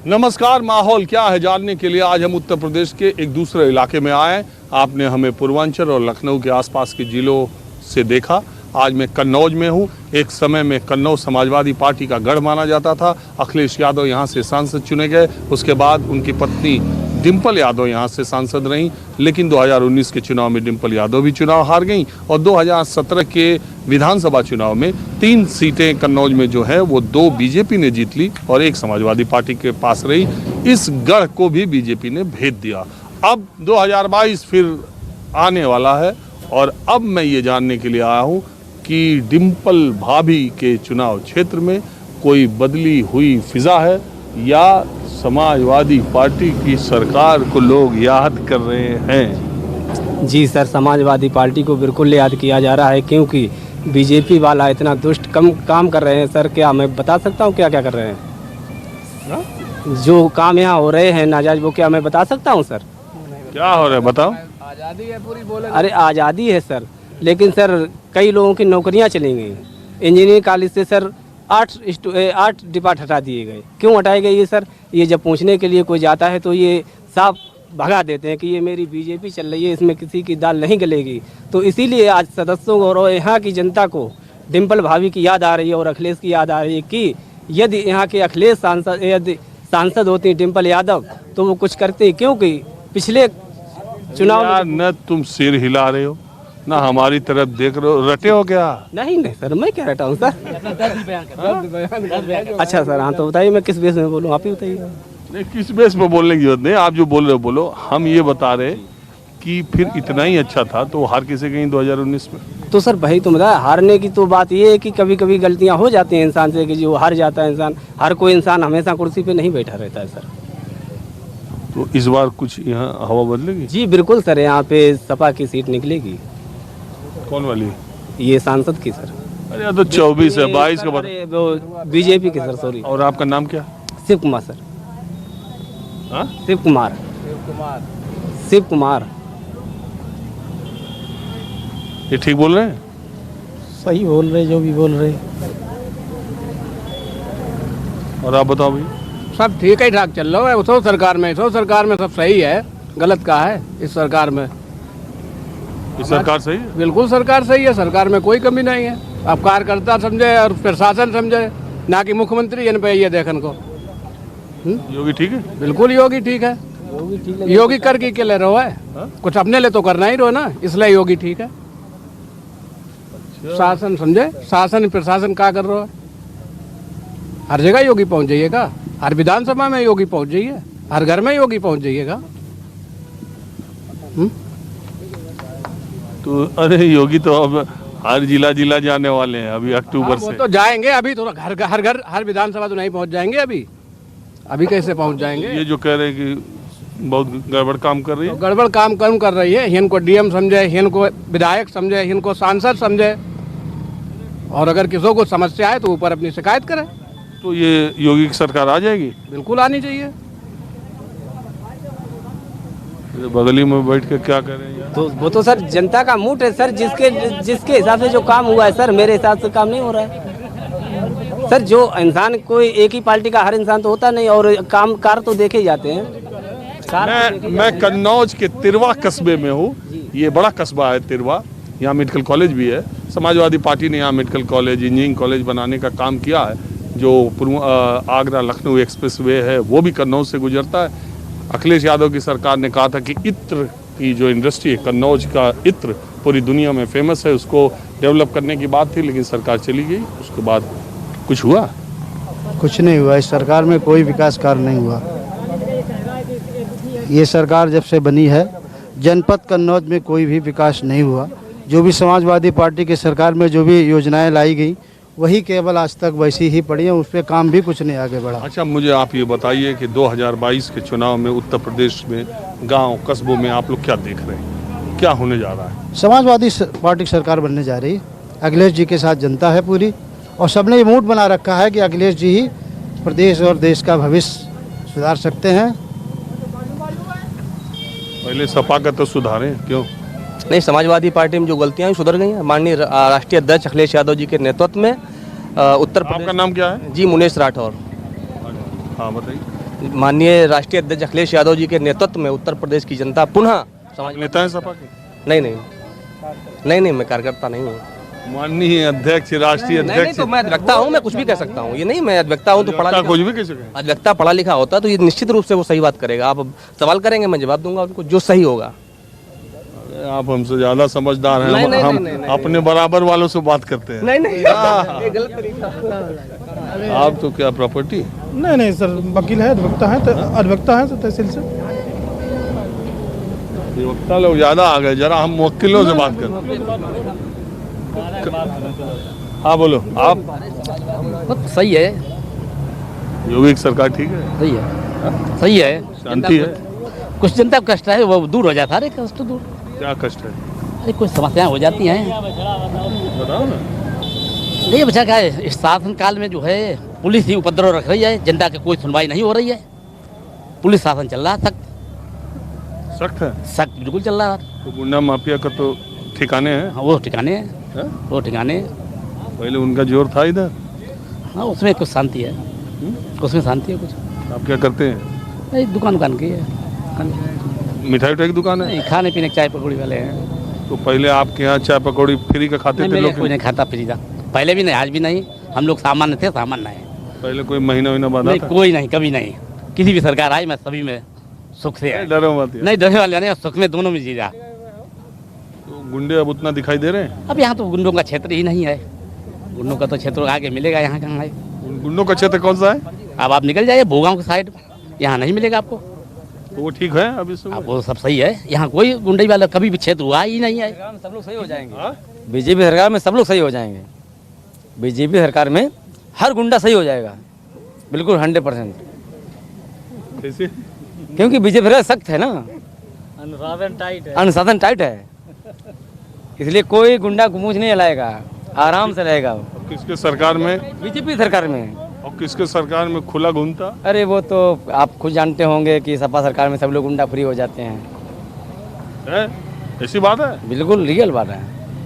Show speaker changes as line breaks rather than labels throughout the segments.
नमस्कार। माहौल क्या है जानने के लिए आज हम उत्तर प्रदेश के एक दूसरे इलाके में आए। आपने हमें पूर्वांचल और लखनऊ के आसपास के जिलों से देखा। आज मैं कन्नौज में हूँ। एक समय में कन्नौज समाजवादी पार्टी का गढ़ माना जाता था। अखिलेश यादव यहाँ से सांसद चुने गए। उसके बाद उनकी पत्नी डिंपल यादव यहाँ से सांसद रहीं, लेकिन 2019 के चुनाव में डिंपल यादव भी चुनाव हार गईं और 2017 के विधानसभा चुनाव में 3 सीटें कन्नौज में जो है वो 2 बीजेपी ने जीत ली और 1 समाजवादी पार्टी के पास रही। इस गढ़ को भी बीजेपी ने भेज दिया। अब 2022 फिर आने वाला है और अब मैं ये जानने के लिए आया हूँ कि डिंपल भाभी के चुनाव क्षेत्र में कोई बदली हुई फिजा है या समाजवादी पार्टी की सरकार को लोग याद कर रहे हैं।
जी सर, समाजवादी पार्टी को बिल्कुल याद किया जा रहा है क्योंकि बीजेपी वाला इतना दुष्ट कम काम कर रहे हैं। सर क्या मैं बता सकता हूँ क्या क्या कर रहे हैं? जो काम यहाँ हो रहे हैं नाजायज, वो क्या मैं बता सकता हूँ सर?
क्या हो रहा है बताओ।
आज़ादी है पूरी, बोले। अरे आज़ादी है सर, लेकिन सर कई लोगों की नौकरियाँ चली गई। इंजीनियरिंग कॉलेज से सर 8 डिपार्ट हटा दिए गए। क्यों हटाए गए ये सर? ये जब पूछने के लिए कोई जाता है तो ये साफ भगा देते हैं कि ये मेरी बीजेपी चल रही है, इसमें किसी की दाल नहीं गलेगी। तो इसीलिए आज सदस्यों को और यहाँ की जनता को डिंपल भाभी की याद आ रही है और अखिलेश की याद आ रही है कि यदि यहाँ के अखिलेश सांसद होती डिंपल यादव तो वो कुछ करते, क्योंकि पिछले चुनाव में
न तुम सिर हिला रहे हो ना हमारी तरफ देख रहे हो। रटे हो क्या?
नहीं सर, मैं क्या रटा हूँ सर? अच्छा सर, हाँ तो बताइए मैं किस बेस में बोलूँ, आप ही बताइए।
नहीं, किस बेस पे बोलने की जरूरत नहीं, आप जो बोल रहे हो बोलो। हम ये बता रहे कि फिर इतना ही अच्छा था तो हार कैसे गई 2019 में?
तो सर भाई तुम बता, हारने की तो बात ये है कि कभी कभी गलतियां हो जाती हैं इंसान से कि जो हार जाता है इंसान। हर कोई इंसान हमेशा कुर्सी पे नहीं बैठा रहता है सर।
तो इस बार कुछ यहाँ हवा बदलेगी?
जी बिल्कुल सर, यहाँ पे सपा की सीट निकलेगी।
कौन वाली?
ये सांसद की सर।
अरे तो 24 है, 22 का
वो बीजेपी की सर, सॉरी।
और आपका नाम क्या?
शिव कुमार सर।
हाँ?
शिव कुमार। शिव कुमार।
ये ठीक बोल रहे हैं?
सही बोल रहे जो भी बोल रहे।
और आप बताओ भाई।
सब ठीक ही ठाक चल रहा है। उसो सरकार में सब सही है। गलत कहा है इस सरकार में?
ये सरकार सही है?
बिल्कुल सरकार सही है। सरकार में कोई कमी नहीं है। अब कार्यकर्ता समझे और प्रशासन समझे, ना कि मुख्यमंत्री इन पे ये देखने को।
योगी ठीक है?
बिल्कुल योगी ठीक है। योगी कर के ले रहो है, कुछ अपने लिए तो करना ही रहो ना, इसलिए योगी ठीक है। शासन समझे, शासन प्रशासन क्या कर रहा है? हर जगह योगी पहुंच जाइएगा, हर विधानसभा में योगी पहुंच जाइए, हर घर में योगी पहुंच जाइएगा।
तो अरे योगी तो अब हर जिला जाने वाले हैं अभी अक्टूबर
वो
से।
तो जाएंगे, अभी तो हर विधानसभा तो नहीं पहुंच जाएंगे। अभी कैसे पहुंच जाएंगे?
ये जो कह रहे हैं कि बहुत गड़बड़ काम कर रही है।
तो गड़बड़ काम कौन कर रही है? इनको डीएम समझे, इनको विधायक समझे, इनको सांसद समझे, और अगर किसी को समस्या है तो ऊपर अपनी शिकायत करे।
तो ये योगी की सरकार आ जाएगी?
बिल्कुल आनी चाहिए।
बगली में बैठ के क्या कर रहे हैं यार?
तो वो तो सर जनता का मूड है सर, जिसके हिसाब से जो काम हुआ है सर, मेरे हिसाब से काम नहीं हो रहा है सर। जो इंसान, कोई एक ही पार्टी का हर इंसान तो होता नहीं, और काम कार तो देखे जाते हैं।
मैं कन्नौज के तिरवा कस्बे में हूँ। ये बड़ा कस्बा है तिरवा, यहाँ मेडिकल कॉलेज भी है। समाजवादी पार्टी ने यहाँ मेडिकल कॉलेज, इंजीनियरिंग कॉलेज बनाने का काम किया है। जो आगरा लखनऊ एक्सप्रेस वे है वो भी कन्नौज से गुजरता है। अखिलेश यादव की सरकार ने कहा था कि इत्र की जो इंडस्ट्री है, कन्नौज का इत्र पूरी दुनिया में फेमस है, उसको डेवलप करने की बात थी, लेकिन सरकार चली गई। उसके बाद कुछ हुआ?
कुछ नहीं हुआ। इस सरकार में कोई विकास कार्य नहीं हुआ। ये सरकार जब से बनी है, जनपद कन्नौज में कोई भी विकास नहीं हुआ। जो भी समाजवादी पार्टी की सरकार में जो भी योजनाएं लाई गई वही केवल आज तक वैसी ही पड़ी हैं, उस पर काम भी कुछ नहीं आगे बढ़ा।
अच्छा, मुझे आप ये बताइए कि 2022 के चुनाव में उत्तर प्रदेश में गांव कस्बों में आप लोग क्या देख रहे हैं? क्या होने जा रहा है?
समाजवादी पार्टी की सरकार बनने जा रही है। अखिलेश जी के साथ जनता है पूरी, और सबने ये मूड बना रखा है कि अखिलेश जी ही प्रदेश और देश का भविष्य सुधार सकते हैं।
पहले सपा का तो सुधारें, क्यों?
नहीं, समाजवादी पार्टी में जो गलतियां सुधर गई हैं। माननीय राष्ट्रीय अध्यक्ष अखिलेश यादव जी के नेतृत्व में उत्तर प्रदेश।
आपका नाम क्या है?
जी मुनेश राठौर।
हाँ बताइए।
माननीय राष्ट्रीय अध्यक्ष अखिलेश यादव जी के नेतृत्व में उत्तर प्रदेश की जनता पुनः समाज
नेता है सपा के?
नहीं, मैं कार्यकर्ता नहीं हूँ।
माननीय अध्यक्ष, राष्ट्रीय
नहीं,
अध्यक्ष,
तो मैं अधिवक्ता हूँ, मैं कुछ भी कह सकता हूँ। ये नहीं, मैं अधिवक्ता हूँ तो पढ़ा लिखा,
कुछ भी कह सके।
अधिवक्ता पढ़ा लिखा होता तो ये निश्चित रूप से वो सही बात करेगा। आप सवाल करेंगे, मैं जवाब दूंगा उनको जो सही होगा।
आप हमसे ज्यादा समझदार हैं।
नहीं,
हम
नहीं,
अपने बराबर वालों से बात करते हैं।
नहीं, ये गलत तरीका।
आप तो क्या प्रॉपर्टी?
नहीं सर, वकील है, अधिवक्ता है तो तहसील से।
अधिवक्ता लोग ज्यादा आ गए, जरा हम वकीलों से बात करते हैं। हाँ बोलो आप।
सही है,
योगी की सरकार ठीक है,
सही है।
शांति है।
कुछ जनता का कष्ट है वो दूर हो जाता है। अरे कष्ट दूर,
क्या कष्ट है
अरे कुछ समस्याएं हो जाती हैं।
बताओ ना।
नहीं बचा क्या है, इस शासन काल में जो है पुलिस ही उपद्रव रख रही है, जनता की कोई सुनवाई नहीं हो रही है। पुलिस शासन चल रहा है
सख्त है,
सख्त बिल्कुल चल रहा है।
तो गुंडा माफिया का तो ठिकाने हैं।
हाँ, वो ठिकाने हैं,
हैं?
वो ठिकाने।
पहले उनका जोर था इधर।
हाँ, उसमें कुछ शांति है, उसमें शांति है कुछ।
आप क्या करते हैं?
नहीं, दुकान की है,
मिठाई उठाई की दुकान है?
नहीं, खाने पीने चाय पकौड़ी वाले हैं।
तो पहले आपके यहाँ चाय पकौड़ी फ्री का खाते थे
नहीं,
लोग?
कोई नहीं खाता फ्री का, पहले भी नहीं, आज भी नहीं। हम लोग सामान्य थे, सामान्य है।
पहले कोई महीना बांधा
नहीं,
था?
कोई नहीं, कभी नहीं। किसी भी सरकार आई, मैं सभी में सुख से है।
डरो मत यार।
नहीं, डरने वाले नहीं, सुख में दोनों में जी रहा।
तो गुंडे अब उतना दिखाई दे रहे हैं?
अब यहाँ तो गुंडों का क्षेत्र ही नहीं है। गुंडों का तो क्षेत्र आगे मिलेगा, यहाँ कहाँ है।
गुंडों का क्षेत्र कौन सा है?
अब आप निकल जाइए भोगांव की साइड, यहाँ नहीं मिलेगा आपको।
तो वो ठीक है अभी से?
अब वो सब सही है, यहाँ कोई गुंडई वाला कभी भी क्षेत्र हुआ ही नहीं है।
सब लोग सही हो जाएंगे।
हाँ?
बीजेपी सरकार में सब लोग सही हो जाएंगे। बीजेपी सरकार में हर गुंडा सही हो जाएगा, बिल्कुल 100%।
कैसे?
क्योंकि बीजेपी सरकार सख्त है ना, अनुशासन टाइट है, इसलिए कोई गुंडा मुंह नहीं हिलाएगा, आराम से रहेगा।
अब किसके सरकार में?
बीजेपी सरकार में।
और किसके सरकार में खुला घूमता?
अरे वो तो आप खुद जानते होंगे कि सपा सरकार में सब लोग गुंडा फ्री हो जाते हैं।
है? ऐसी बात है?
बिल्कुल रियल बात है।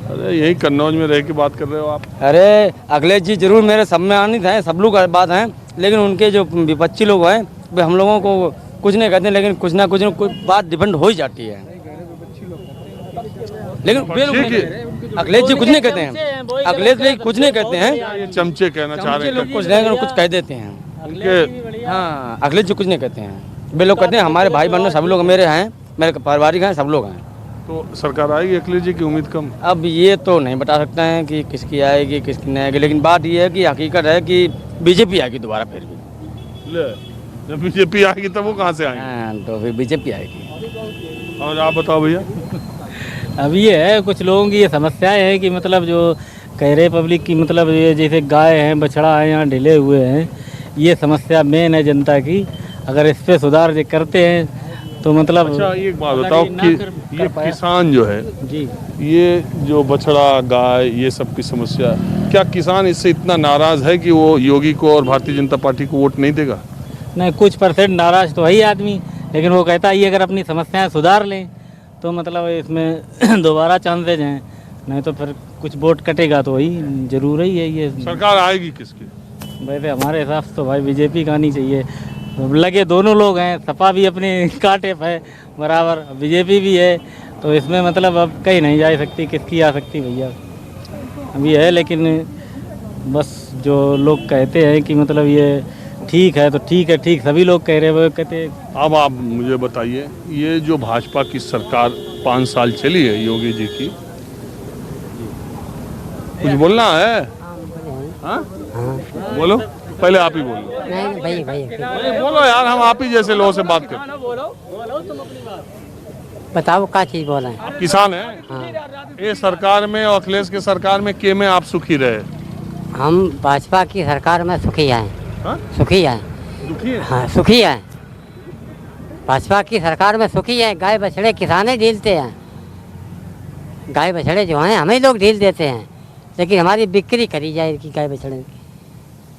अरे यही कन्नौज में रह के बात कर रहे हो आप?
अरे अखिलेश जी जरूर मेरे सम्मानित हैं, सब लोग बात हैं, लेकिन उनके जो विपक्षी लोग हैं वे हम लोगों को कुछ नहीं कहते, लेकिन कुछ ना कुछ बात डिपेंड हो ही जाती है। लेकिन वे लोग अखिलेश जी कुछ नहीं कहते हैं, अखिलेश जी कुछ नहीं कहते हैं,
ये चमचे कहना चाह रहे हैं।
कुछ नहीं कुछ कह देते हैं
उनके।
हाँ, अखिलेश जी कुछ नहीं कहते हैं, वे लोग कहते हैं हमारे भाई बहनों सब लोग मेरे हैं, मेरे पारिवारिक हैं, सब लोग हैं।
तो सरकार आएगी अखिलेश जी की उम्मीद कम?
अब ये तो नहीं बता सकते हैं कि किसकी आएगी किसकी नहीं आएगी, लेकिन बात ये है कि हकीकत है कि बीजेपी आएगी दोबारा फिर भी।
जब बीजेपी आएगी तब वो कहाँ से आएगी?
हाँ, तो फिर बीजेपी आएगी।
और आप बताओ भैया।
अब ये है कुछ लोगों की ये समस्याएं हैं कि मतलब जो कह रहे पब्लिक की, मतलब ये जैसे गाय हैं बछड़ा है यहाँ ढिले हुए हैं, ये समस्या मेन है जनता की। अगर इस पे सुधार करते हैं तो मतलब।
अच्छा एक बात बताओ कि ये किसान जो है
जी,
ये जो बछड़ा गाय ये सब की समस्या, क्या किसान इससे इतना नाराज है कि वो योगी को और भारतीय जनता पार्टी को वोट नहीं देगा?
नहीं, कुछ % नाराज तो है ही आदमी, लेकिन वो कहता है ये अगर अपनी समस्याएं सुधार लें तो मतलब इसमें दोबारा चांसेज हैं, नहीं तो फिर कुछ वोट कटेगा तो वही जरूर ही है। ये
सरकार आएगी किसकी?
वैसे हमारे हिसाब से तो भाई बीजेपी का आनी चाहिए। लगे दोनों लोग हैं, सपा भी अपने कांटे पे है बराबर, बीजेपी भी है, तो इसमें मतलब अब कहीं नहीं जा सकती, किसकी आ सकती भैया अभी है। लेकिन बस जो लोग कहते हैं कि मतलब ये ठीक है तो ठीक है, ठीक सभी लोग कह रहे हैं, वो कहते।
अब आप मुझे बताइए, ये जो भाजपा की सरकार 5 साल चली है योगी जी की, कुछ बोलना है? हाँ? बोलो, पहले आप ही बोलो।
नहीं भाई
अरे बोलो यार, हम आप ही जैसे लोगों से बात करते हैं।
बताओ क्या चीज़ बोला है।
आप किसान हैं?
हाँ,
ये सरकार में और अखिलेश के सरकार में के में आप सुखी रहे?
हम भाजपा की सरकार में सुखी हैं।
हाँ?
सुखी हैं।
दुखी है?
हाँ, सुखी हैं, भाजपा की सरकार में सुखी हैं। गाय बछड़े किसाने ढीलते हैं, गाय बछड़े जो हैं हमें लोग ढील देते हैं, लेकिन हमारी बिक्री करी जाएगी गाय बछड़े की।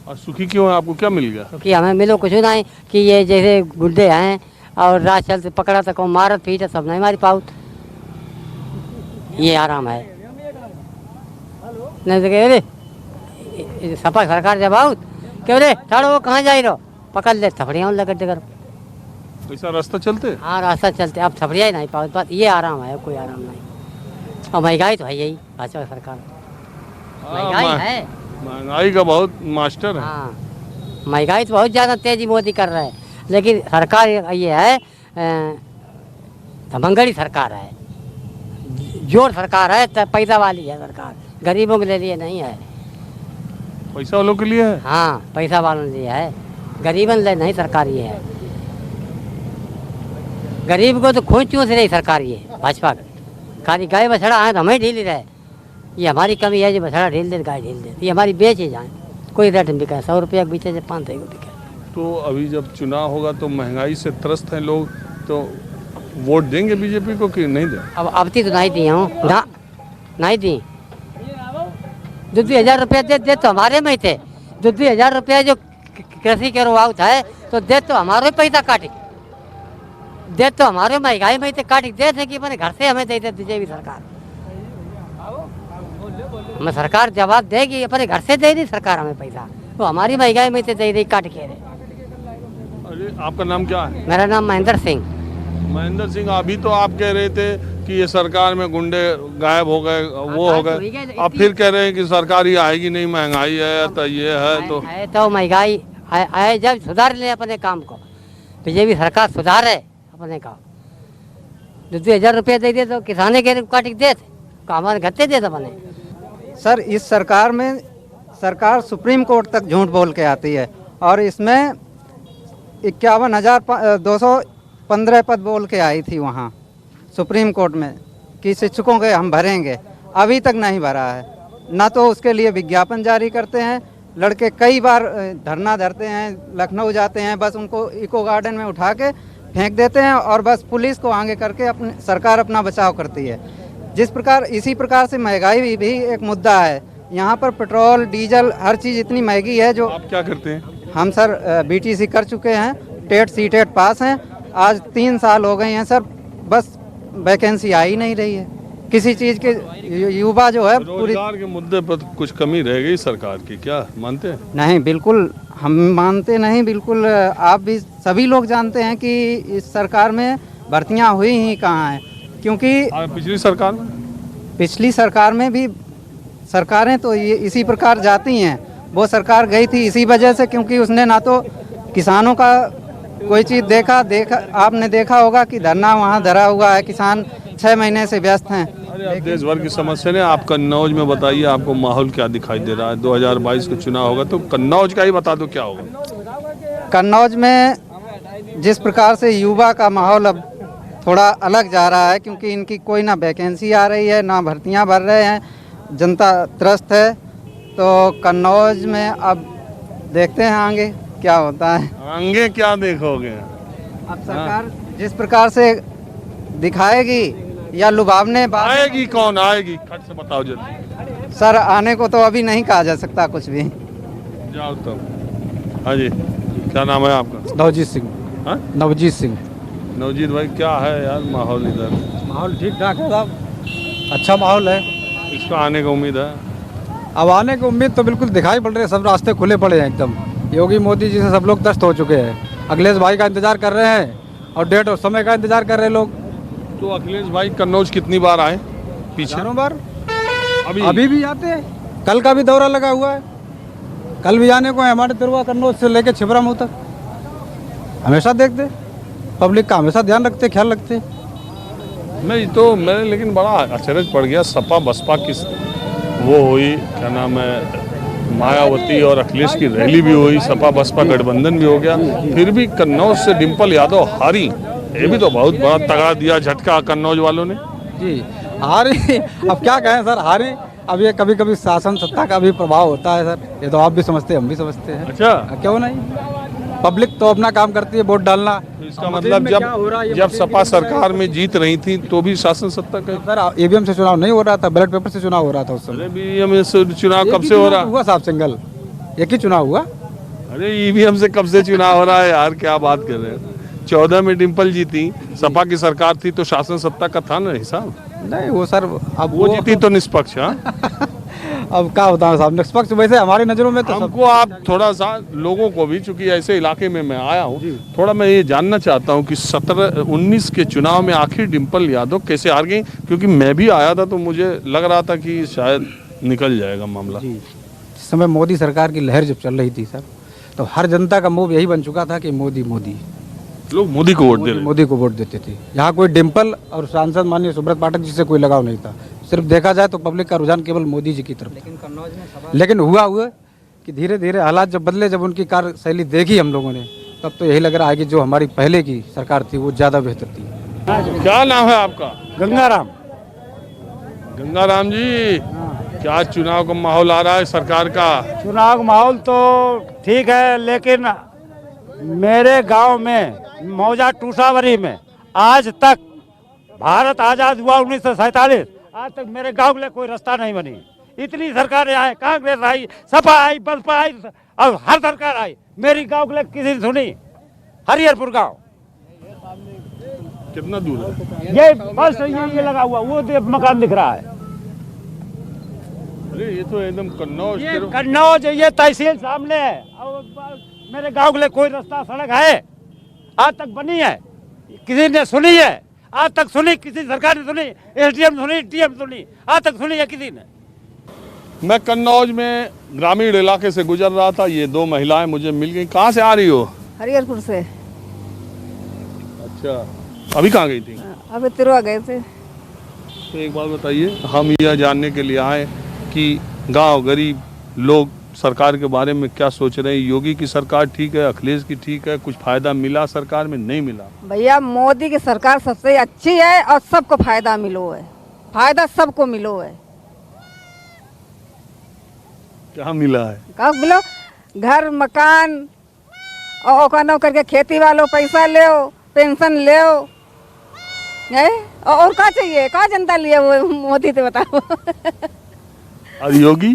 और सुखी क्यों है? आपको क्या मिल गया?
क्योंकि हमें मिलो कुछ नहीं कि ये जैसे गुड्डे हैं और रात चलते पकड़ा तक मारत पीट सब नहीं मारी पाउत, ये आराम है। नहीं तो अरे सपा सरकार जब आउत क्यों रे ठाड़ो वो कहाँ जा रहो, पकड़ ले थपड़ियाँ लगे डगर।
ऐसा रास्ता चलते?
हाँ रास्ता चलते, अब थपड़िया ही नहीं पाओ, बात ये आराम है, कोई आराम नहीं। और महंगाई तो है यही भाजपा सरकार, महंगाई है,
महंगाई का बहुत मास्टर है।
हाँ महंगाई तो बहुत ज़्यादा तेजी मोदी कर रहा है, लेकिन सरकार ये है धमंगड़ी सरकार है, जोर सरकार है, पैसा वाली है सरकार, गरीबों के लिए नहीं है।
पैसा वालों के लिए है?
हाँ पैसा वालों के लिए है, गरीबन ले नहीं सरकार ये है। गरीब को तो खून चूस रही सरकार ये भाजपा खाली गाय बछड़ा है तो हमें ढील रहे, ये हमारी कमी है, जो बछड़ा ढील दे गाय ढील दे, ये हमारी बेच ही जाए, कोई रेट नहीं बिका, 100 रुपया के बीचे से 500 को बिका।
तो अभी जब चुनाव होगा तो महंगाई से त्रस्त हैं लोग, तो वोट देंगे बीजेपी को कि नहीं दें?
अब तो नहीं दी हूँ ना, नहीं दी। 2-2 हज़ार रुपया दे तो हमारे में ही थे, 2-2 हज़ार रुपया जो कृषि के रुआव था तो दे तो हमारे पैसा काटे, दे तो हमारे महंगाई में ही काट दे थे कि मैंने घर से हमें दे दीजिए भी सरकार, हमें सरकार जवाब देगी, अपने घर से दे दी सरकार हमें पैसा, तो हमारी महंगाई में से दे दी काट के।
अरे आपका नाम क्या है?
मेरा नाम महेंद्र सिंह।
महेंद्र सिंह, अभी तो आप कह रहे थे कि ये सरकार में गुंडे गायब हो गए, वो हो गए, अब फिर कह रहे हैं कि सरकार ही आएगी नहीं, महंगाई है तो ये है,
तो महंगाई आए जब सुधार ले अपने काम को, बीजेपी सरकार सुधारे अपने काम। 2-2 हज़ार रुपया दे दे तो किसाने के काट दे, हमारे घटे दे बने।
सर इस सरकार में सरकार सुप्रीम कोर्ट तक झूठ बोल के आती है, और इसमें 51,215 पद बोल के आई थी वहाँ सुप्रीम कोर्ट में कि शिक्षकों के हम भरेंगे, अभी तक नहीं भरा है, ना तो उसके लिए विज्ञापन जारी करते हैं। लड़के कई बार धरना धरते हैं, लखनऊ जाते हैं, बस उनको इको गार्डन में उठा के फेंक देते हैं, और बस पुलिस को आगे करके अपने सरकार अपना बचाव करती है। जिस प्रकार इसी प्रकार से महंगाई भी एक मुद्दा है, यहाँ पर पेट्रोल डीजल हर चीज़ इतनी महंगी है। जो
आप क्या करते हैं?
हम सर बीटीसी कर चुके हैं, टेट सीटेट पास हैं, आज 3 साल हो गए हैं सर, बस वैकेंसी आ ही नहीं रही है किसी चीज़ के। युवा जो है पूरी
रोजगार के मुद्दे पर कुछ कमी रह गई सरकार की, क्या मानते हैं?
नहीं, बिल्कुल हम मानते नहीं, बिल्कुल आप भी सभी लोग जानते हैं कि इस सरकार में भर्तियां हुई ही कहाँ हैं, क्योंकि पिछली सरकार में भी सरकारें तो ये इसी प्रकार जाती हैं। वो सरकार गई थी इसी वजह से, क्योंकि उसने ना तो किसानों का कोई चीज़ देखा आपने देखा होगा कि धरना वहाँ धरा हुआ है, किसान 6 महीने से व्यस्त हैं।
अरे अब देश भर की समस्या है, आप कन्नौज में बताइए, आपको माहौल क्या दिखाई दे रहा है? 2022 का चुनाव होगा तो कन्नौज का ही बता दो क्या होगा।
कन्नौज में जिस प्रकार से युवा का माहौल अब थोड़ा अलग जा रहा है, क्योंकि इनकी कोई ना वैकेंसी आ रही है, ना भर्तियां भर रहे हैं, जनता त्रस्त है। तो कन्नौज में अब देखते हैं आगे क्या होता है।
आगे क्या देखोगे?
अब सरकार जिस प्रकार से दिखाएगी या लुभावने
आएगी, कौन आएगी खट से बताओ जल्दी।
सर आने को तो अभी नहीं कहा जा सकता कुछ भी।
जाओ तो। हाँ जी, क्या नाम है आपका?
नवजीत सिंह।
हाँ?
नवजीत सिंह।
नवजीत भाई, क्या है यार माहौल इधर?
माहौल ठीक ठाक है साहब, अच्छा माहौल है।
इसका आने का उम्मीद है?
अब आने की उम्मीद तो बिल्कुल दिखाई पड़ रही है, सब रास्ते खुले पड़े हैं एकदम। योगी मोदी जी से सब लोग त्रस्त हो चुके हैं, अखिलेश भाई का इंतजार कर रहे हैं और डेट और समय का इंतजार कर रहे हैं लोग।
तो अखिलेश भाई कन्नौज कितनी बार आए? पीछे
बार अभी भी आते हैं, कल का भी दौरा लगा हुआ है, कल भी आने को है हमारे तिरवा कन्नौज से लेके छिबरामऊ तक। हमेशा देखते, पब्लिक का हमेशा ध्यान रखते, ख्याल रखते।
नहीं तो मैं लेकिन बड़ा अचरज पड़ गया, सपा बसपा की वो हुई, क्या नाम है, मायावती और अखिलेश की रैली भी हुई, सपा बसपा गठबंधन भी हो गया, फिर भी कन्नौज से डिम्पल यादव हारी। ये भी तो बहुत बड़ा तगड़ा दिया झटका कन्नौज वालों ने।
जी हारे, अब क्या कहें सर, हारे। अब ये कभी कभी शासन सत्ता का भी प्रभाव होता है सर, ये तो आप भी समझते हैं, हम भी समझते हैं।
अच्छा,
क्यों नहीं, पब्लिक तो अपना काम करती है, वोट डालना।
इसका मतलब जब सपा सरकार में जीत रही थी तो भी शासन सत्ता का
सर ईवीएम से चुनाव नहीं हो रहा था, बैलेट पेपर से चुनाव हो रहा था उस समय।
ईवीएम से चुनाव कब से हो रहा
हुआ साहब? सिंगल एक ही चुनाव हुआ।
अरे ईवीएम से कब से चुनाव हो रहा है यार, क्या बात कर रहे हैं? 14 में डिम्पल जीती, सपा की सरकार थी तो शासन सत्ता का था ना हिसाब।
नहीं वो सर अब
वो जीती तो निष्पक्ष। हाँ
अब क्या बताऊँ साहब, निष्पक्ष वैसे हमारी नज़रों में तो सब
हमको आप थोड़ा सा लोगों को भी, चूंकि ऐसे इलाके में मैं आया हूँ, थोड़ा मैं ये जानना चाहता हूँ कि 17-19 के चुनाव में आखिर डिम्पल यादव कैसे हार गई? क्योंकि मैं भी आया था तो मुझे लग रहा था कि शायद निकल जाएगा मामला।
जिस समय मोदी सरकार की लहर जब चल रही थी सर, तो हर जनता का मुंह यही बन चुका था कि मोदी मोदी,
लोग मोदी को वोट दे रहे।
मोदी को वोट देते थे। यहाँ कोई डिम्पल और सांसद माननीय सुब्रत पाठक जी से कोई लगाव नहीं था। सिर्फ देखा जाए तो पब्लिक का रुझान केवल मोदी जी की तरफ। लेकिन हुआ कि धीरे धीरे हालात जब बदले, जब उनकी कार्यशैली देखी हम लोगों ने, तब तो यही लग रहा है कि जो हमारी पहले की सरकार थी वो ज़्यादा बेहतर थी।
क्या नाम है आपका?
गंगाराम।
गंगाराम जी, क्या चुनाव का माहौल आ रहा है सरकार का?
चुनाव का माहौल तो ठीक है, लेकिन मेरे गांव में मौजा टूसावरी में आज तक, भारत आज़ाद हुआ 1947, आज तक मेरे गांव के लिए कोई रास्ता नहीं बनी। इतनी सरकारें आए, कांग्रेस आई, सपा आई, बसपा आई और हर सरकार आई, मेरी गांव के लिए किसी ने सुनी? हरिहरपुर गांव
कितना दूर है?
ये बस ये लगा हुआ, वो मकान दिख रहा है।
अरे ये तो एकदम कन्नौज,
ये कन्नौज, ये तहसील सामने है। और मेरे गांव के लिए कोई रास्ता सड़क है आज तक बनी है? किसी ने सुनी है आज तक? सुनी किसी सरकार ने सुनी? एसडीएम सुनी, डीएम सुनी, आज तक सुनी है किसी ने?
मैं कन्नौज में ग्रामीण इलाके से गुजर रहा था, ये दो महिलाएं मुझे मिल गई। कहाँ से आ रही हो?
हरिहरपुर से।
अच्छा, अभी कहाँ गई थी?
अभी तिरवा गए थे।
तो एक बात बताइए, हम यह जानने के लिए आए कि गांव गरीब लोग सरकार के बारे में क्या सोच रहे हैं। योगी की सरकार ठीक है, अखिलेश की ठीक है, कुछ फायदा मिला सरकार में? नहीं मिला।
भैया मोदी की सरकार सबसे अच्छी है और सबको फायदा मिलो है, फायदा सबको मिलो है।
क्या मिला है?
क्या मिलो? घर मकान और करके खेती वालों पैसा ले, पेंशन ले, और क्या चाहिए? क्या जनता लिए वो मोदी से बताओ।
और योगी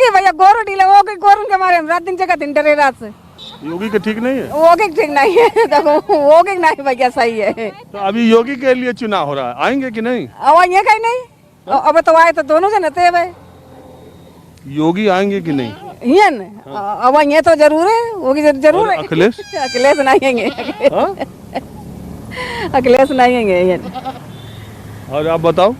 भैया गोरू डीले, गोरू के मारे रात दिन जगह दिन डरे रात से।
योगी का ठीक नहीं है?
योगी ठीक नहीं है, देखो योगी नहीं भैया सही है।
तो अभी योगी के लिए चुनाव हो रहा है, आएंगे कि नहीं?
अब आएंगे कहीं नहीं, अब तो आए तो दोनों जन थे भाई।
योगी आएंगे कि नहीं?
अब आएंगे तो जरूर है, योगी जरूर है।
अखिलेश?
अखिलेश नहीं आएंगे, अखिलेश नहीं आएंगे।
और आप बताओ?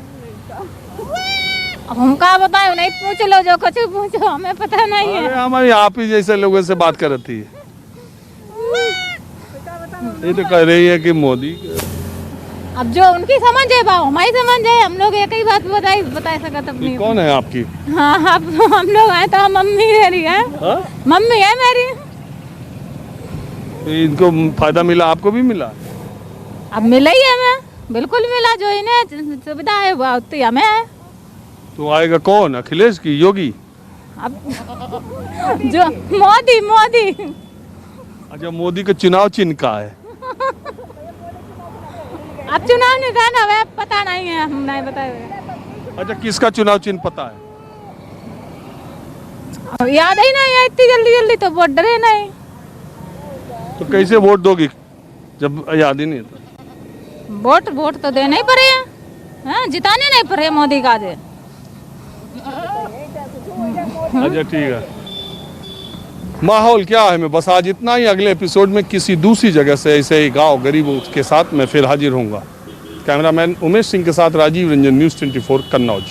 अब हम क्या बताएं, नहीं पूछ लो, जो कुछ पूछो, हमें पता नहीं है।
अरे हमारी आप ही जैसे लोगों से बात कर रही है, ये तो कह रही है कि मोदी।
अब जो उनकी समझ है भाव हमारी समझ है, हम लोग एक ही बात बता सकते अपनी।
कौन है आपकी?
हाँ, हम लोग हैं तो मम्मी मेरी है। मम्मी है मेरी।
तो इनको फायदा मिला, आपको भी मिला?
अब मिला ही हमें, बिल्कुल मिला। जो इन्हें सुविधा है वो उतनी हमें है।
तो आएगा कौन, अखिलेश की योगी?
अब जो मोदी।
अच्छा, मोदी का चुनाव चिन्ह का है?
अब चुनाव नहीं था ना, पता नहीं है, हम नहीं बताए।
अच्छा, किसका चुनाव चिन्ह पता है?
याद ही नहीं है, इतनी जल्दी तो वोट डरे नहीं।
तो कैसे वोट दोगी जब याद ही नहीं था?
वोट तो देने ही पड़े हैं, जिताने नहीं पड़े मोदी का दे।
अच्छा ठीक है। माहौल क्या है, मैं बस आज इतना ही। अगले एपिसोड में किसी दूसरी जगह से ऐसे ही गांव गरीबों के साथ मैं फिर हाजिर होऊंगा। कैमरामैन उमेश सिंह के साथ राजीव रंजन, न्यूज़ 24 कन्नौज।